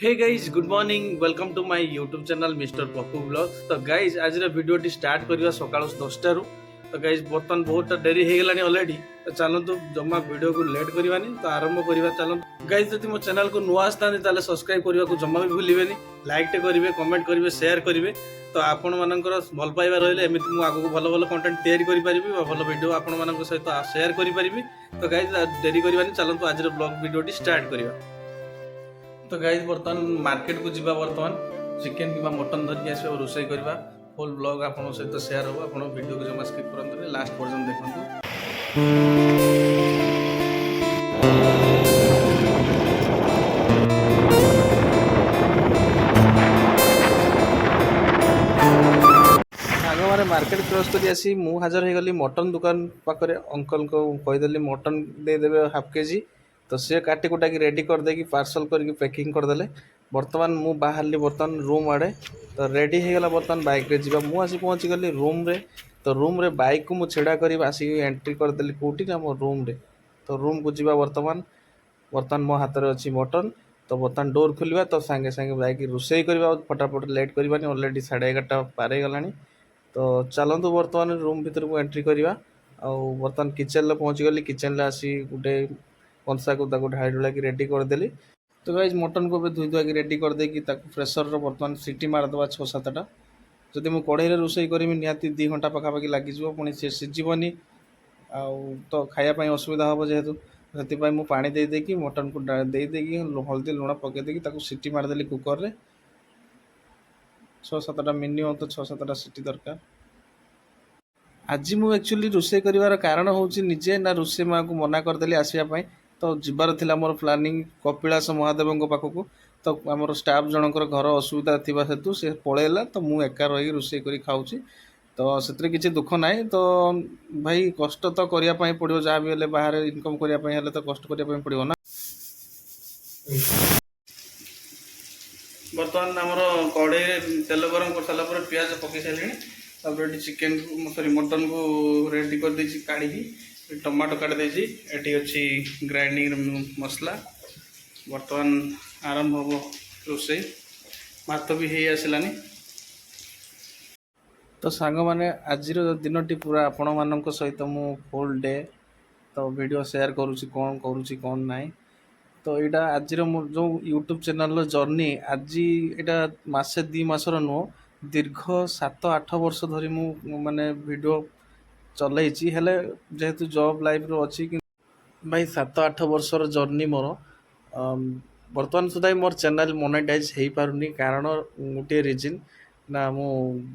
Hey guys good morning welcome to my YouTube channel mister Pappu blogs. तो guys आज video start करवा सकाल 10 तो गाइज बर्तमान बहुत डेरी हो गलानी ऑलरेडी। तो चलतु जमा वीडियो को लेट करवानी तो आरंभ करवा। चलतु गाइज जब मो चैनल को नुआ आसता सब्सक्राइब करने को जमा भी भूलें, लाइक टे करेंगे, कमेंट करेंगे, शेयर करेंगे। तो आपण मानकर भल पाइबा रही एमती मुझे आगे भल भल कंटेंट तैयारी करी भल वीडियो आपण मान सहित शेयर करी। तो गाइज डेरी करवानी, चलतु आज ब्लॉग वीडियो स्टार्ट करवा। तो गाइज बर्तमान मार्केट को जीवा, बर्तमान चिकेन कि मटन धरिक आस रोषे करवा। फुल ब्लॉग आपन सहित शेयर हो, आप वीडियो को जमा स्किप करते लास्ट पर्यटन देखते। मैंने मार्केट क्रॉस कर आसी मु हाजर हो गली मटन दुकान पाखे। अंकल को कहीदेली मटन देदेवे हाफ केजी। तो सी काटी कुटा कि रेडी करदे पार्सल करके पैकिंग करदे। बर्तमान मु बाहरली बर्तमान रूम आड़े। तो रेडी हो गला बर्तमान बाइक रे जीवा। मु आसी पहुँची गली रूम रे। तो रूम रे बाइक को मु छेड़ा कर आसिक एंट्री करदेली कौटी ना मो रूम रे। तो रूम को जीवा बर्तमान बर्तमान मो हाथ में अच्छी मटन। तो बर्तमान डोर खोलिया तो सांगे सांगे जाकि रोषे करवा, फटाफट लेट करवानी। ऑलरेडी 11:30 पार गला। तो चलतु बर्तमान रूम भीतर को एंट्री करवा। बर्तमान किचन पहुँची गली। किचन आसी गोटे कंसा को ढाई ढुला रेडी करदेली। तो गाइज मटन को धोई धुआ रेडी करदे प्रेसर बर्तमान सीटी मारदे 6-7टा। जदि मुझे कढ़ई रोषे करी निहाती 2 घंटा पखापाखि लगे पुणी से सीझीबनी तो खायापाई असुविधा हम जेहेतु से मुझे पानी देदेकी मटन को देदेकी हल्दी लुण पकईदेकी सीटी मारदेली कुकर रे। 6-7टा मिनिमम तो 6-7टा सीटी दरकार। आज मुझे एक्चुअली रोषे कर कारण हूँ निजे ना रोषे माँ को मना करदेली आसवाई। तो जीवार थिला मोर प्लानिंग कपिलास महादेव पाखक। तो आमर स्टाफ जनकर घर असुविधा थी हेतु से पलैला। तो मुझे एका रही रोषे कर खाऊँ। तो से किसी दुख ना। तो भाई कष्ट तो करने पड़ो जहाँ भी हेल्ले बाहर इनकम करने तो कष्ट करने पड़ो ना। बर्तमान आमर कढ़ई तेल गरम कर सारा पियाज पकई सारे। चिकेन सॉरी मटन को रेडी कर देछि काढ़ी। टमाटो काट देछि। एटी अछि ग्राइंडिंग मसला। बर्तमान आरंभ हम रोषे। भात भी हो आसलानी। तो सांग मैंने आज दिन पूरा आपण मान सहित मु फुल डे तो वीडियो शेयर करुँची कौन करुँची कौन नाई। तो यहाँ आज जो यूट्यूब चैनल जर्नी आज यहाँ मसे 2 मासर नुह दीर्घ 7-8 वर्ष धरी मु माने वीडियो चलैछि। हेले जेहेतु जॉब लाइफ रो अछि कि भाई 7-8 वर्षर जर्नी मोर बर्तमान सुधा मोर चैनल मोनेटाइज हो पारुनी। कारण गोटे रिजन ना मु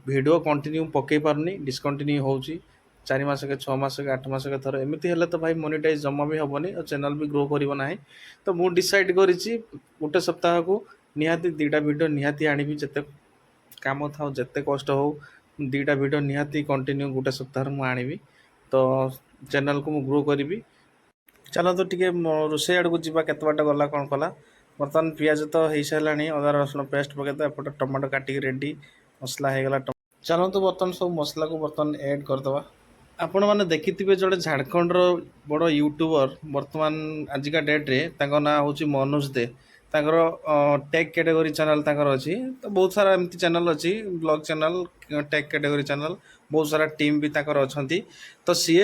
वीडियो कंटिन्यू पकई पारुनी, डिस्कंटिन्यू होउछि 4 मास के 6 मास के 8 मास के थर एमती हेले तो भाई मोनेटाइज जमा भी हेबनी और चैनल भी ग्रो करिवो नाही। तो मु डिसाइड करिछि गोटे सप्ताह को निहाती 2टा वीडियो निहाती आनिबि। जते काम था जिते कष्ट हो 2टा वीडियो निहाती कंटिन्यू गोटे सप्ताह मु आनिबि। तो चैनल को मु ग्रो करी। चलो तो टी रोषे आड़ को जीवा केत बाट गला कौन कला। बर्तमान पियाज तो हो सारा अदा रसुण पेस्ट पकईदे। एपटे टमाटो काटिक रेडी मसला हो गला। चलो तो बर्तमान सब मसला को बर्तमान ऐड करदे। आपण मैंने देखिथे जो झारखंड बड़ यूट्यूबर बर्तमान आजिका डेट्रे ना हूँ मनोज दे। ताकर टेक कैटेगरी चैनल ताकर अच्छी। तो बहुत सारा एमती चैनल अच्छी blog channel take category channel बहुत सारा टीम भी ताकर अच्छी। तो सी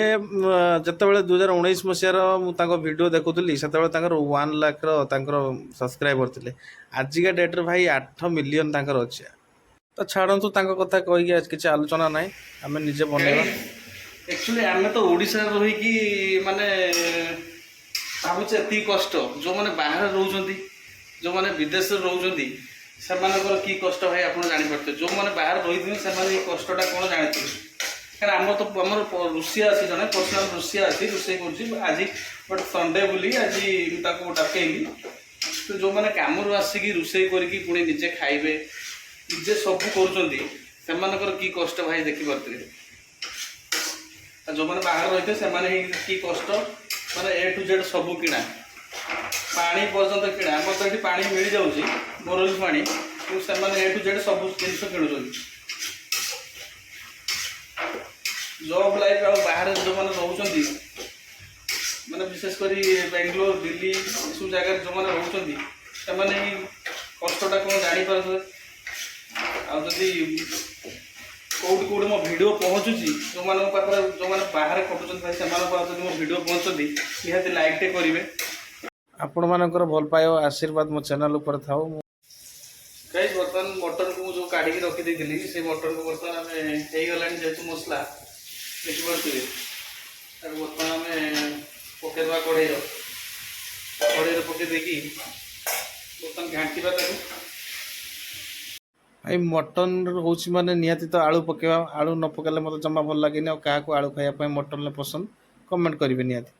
जिते 2019 मसीहार मुझे वीडियो देखुली से 1 लाख सब्सक्राइबर थे। आजिका डेट्रे भाई 8 मिलियन ताकर अच्छे। तो छाड़ू कथा कहीकि किसी आलोचना ना आम निजे बनवा। एक्चुअली आम तो ओडिशा रही माने भावुचे एति कष्ट जो मैंने बाहर रोचंती जो मैंने विदेश रोचंती से कि कष्ट भाई आप जानीपे। जो मैंने बाहर रही से कष्टा कौन जानी क्या आम तो आम रुषिया अच्छी जन पर्सनाल रुषिया अच्छी रोषे कर आज बट संडे बोली आज डाकली। तो जो मैंने कम आसिक रोषे करी निजे खाइबे निजे सब कर कि कष्ट भाई देखिपे। जो मैंने बाहर रही थे कि कष्ट माने A to Z सब किणा पानी पर्यटन किणा। आम तो ये पानी मिल जाऊँगी बोरवेल पानी से A to Z सब जिन किणुन। जॉब लाइफ आ बाहर जो मैंने रोचंती माने विशेषकर बेंगलोर दिल्ली सब जगह जो मैंने रोचंती से कष्ट ଜାଣିପାରୁଥିବେ। ଆଉ ଯଦି କୋଉଠି କୋଉଠି ମୋ ଭିଡ଼ିଓ ପହଞ୍ଚୁଛି, ଯେଉଁମାନଙ୍କ ପାଖରେ ଯେଉଁମାନେ ବାହାରେ ଖଟୁଛନ୍ତି ଭାଇ ସେମାନଙ୍କ ପାଖରେ ଯଦି ମୋ ଭିଡ଼ିଓ ପହଞ୍ଚୁଛନ୍ତି ନିହାତି ଲାଇକ୍ଟେ କରିବେ। ଆପଣମାନଙ୍କର ଭଲ ପାଇବା ଆଶୀର୍ବାଦ ମୋ ଚ୍ୟାନେଲ୍ ଉପରେ ଥାଉ। ଗାଇସ୍ ବର୍ତ୍ତମାନ ମଟନକୁ ମୁଁ ଯେଉଁ କାଢ଼ିକି ରଖିଦେଇଥିଲି ସେଇ ମଟନକୁ ବର୍ତ୍ତମାନ ଆମେ ହେଇଗଲାଣି ଯେହେତୁ ମସଲା ଦେଖିପାରୁଥିବେ, ତାକୁ ବର୍ତ୍ତମାନ ଆମେ ପକାଇଦେବା କଢ଼େଇରେ ପକାଇ ଦେଇକି ବର୍ତ୍ତମାନ ଘାଣ୍ଟିବା ତାକୁ। ଏଇ ମଟନ୍ ହେଉଛି ମାନେ ନିହାତି ତ ଆଳୁ ପକାଇବା, ଆଳୁ ନ ପକାଇଲେ ମୋତେ ଜମା ଭଲ ଲାଗେନି। ଆଉ କାହାକୁ ଆଳୁ ଖାଇବା ପାଇଁ ମଟନ୍ରେ ପସନ୍ଦ କମେଣ୍ଟ କରିବେ ନିହାତି।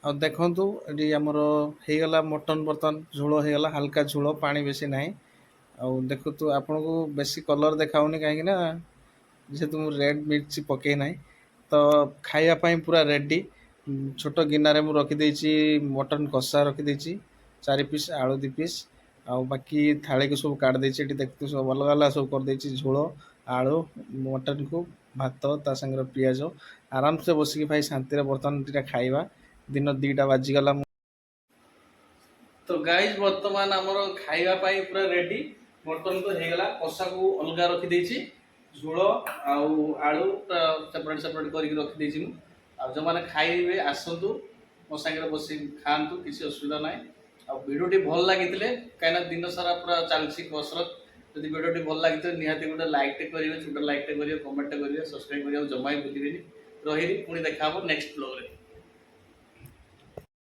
ଆଉ ଦେଖନ୍ତୁ ଏଠି ଆମର ହେଇଗଲା ମଟନ୍, ବର୍ତ୍ତମାନ ଝୋଳ ହେଇଗଲା, ହାଲକା ଝୋଳ, ପାଣି ବେଶୀ ନାହିଁ। ଆଉ ଦେଖନ୍ତୁ ଆପଣଙ୍କୁ ବେଶୀ କଲର୍ ଦେଖାଉନି କାହିଁକି ନା ଯେହେତୁ ମୁଁ ରେଡ଼୍ ମିର୍ଚି ପକାଇ ନାହିଁ। ତ ଖାଇବା ପାଇଁ ପୁରା ରେଡ଼ି। ଛୋଟ ଗିନାରେ ମୁଁ ରଖିଦେଇଛି ମଟନ୍ କଷା ରଖିଦେଇଛି 4 ପିସ୍, ଆଳୁ 2 ପିସ୍, ଆଉ ବାକି ଥାଳିକୁ ସବୁ କାଢ଼ି ଦେଇଛି। ଏଠି ଦେଖନ୍ତୁ ସବୁ ଅଲଗା ଅଲଗା ସବୁ କରିଦେଇଛି, ଝୋଳ, ଆଳୁ, ମଟନ୍କୁ, ଭାତ ତା ସାଙ୍ଗରେ ପିଆଜ। ଆରାମସେ ବସିକି ଭାଇ ଶାନ୍ତିରେ ବର୍ତ୍ତମାନ ଦୁଇଟା ଖାଇବା। ଦିନ 2ଟା ବାଜିଗଲା। ତ ଗାଇଜ୍ ବର୍ତ୍ତମାନ ଆମର ଖାଇବା ପାଇଁ ପୁରା ରେଡ଼ି। ମଟନ୍ ତ ହେଇଗଲା, କଷାକୁ ଅଲଗା ରଖିଦେଇଛି, ଝୋଳ ଆଉ ଆଳୁ ସେପାରେଟ୍ କରିକି ରଖିଦେଇଛି ମୁଁ। ଆଉ ଯେଉଁମାନେ ଖାଇବେ ଆସନ୍ତୁ ମୋ ସାଙ୍ଗରେ ବସିକି ଖାଆନ୍ତୁ, କିଛି ଅସୁବିଧା ନାହିଁ। ଆଉ ଭିଡ଼ିଓଟି ଭଲ ଲାଗିଥିଲେ, କାହିଁକିନା ଦିନ ସାରା ପୁରା ଚାଲିଛି କସରତ, ଯଦି ଭିଡ଼ିଓଟି ଭଲ ଲାଗିଥିଲେ ନିହାତି ଗୋଟେ ଲାଇକ୍ଟେ କରିବେ, ଛୋଟ ଲାଇକ୍ଟେ କରିବେ, କମେଣ୍ଟଟେ କରିବେ, ସବସ୍କ୍ରାଇବ୍ କରିବାକୁ ଜମା ବି ଭୁଲିବେନି। ରହିଲି, ପୁଣି ଦେଖା ହେବ ନେକ୍ସଟ ବ୍ଲଗ୍ରେ।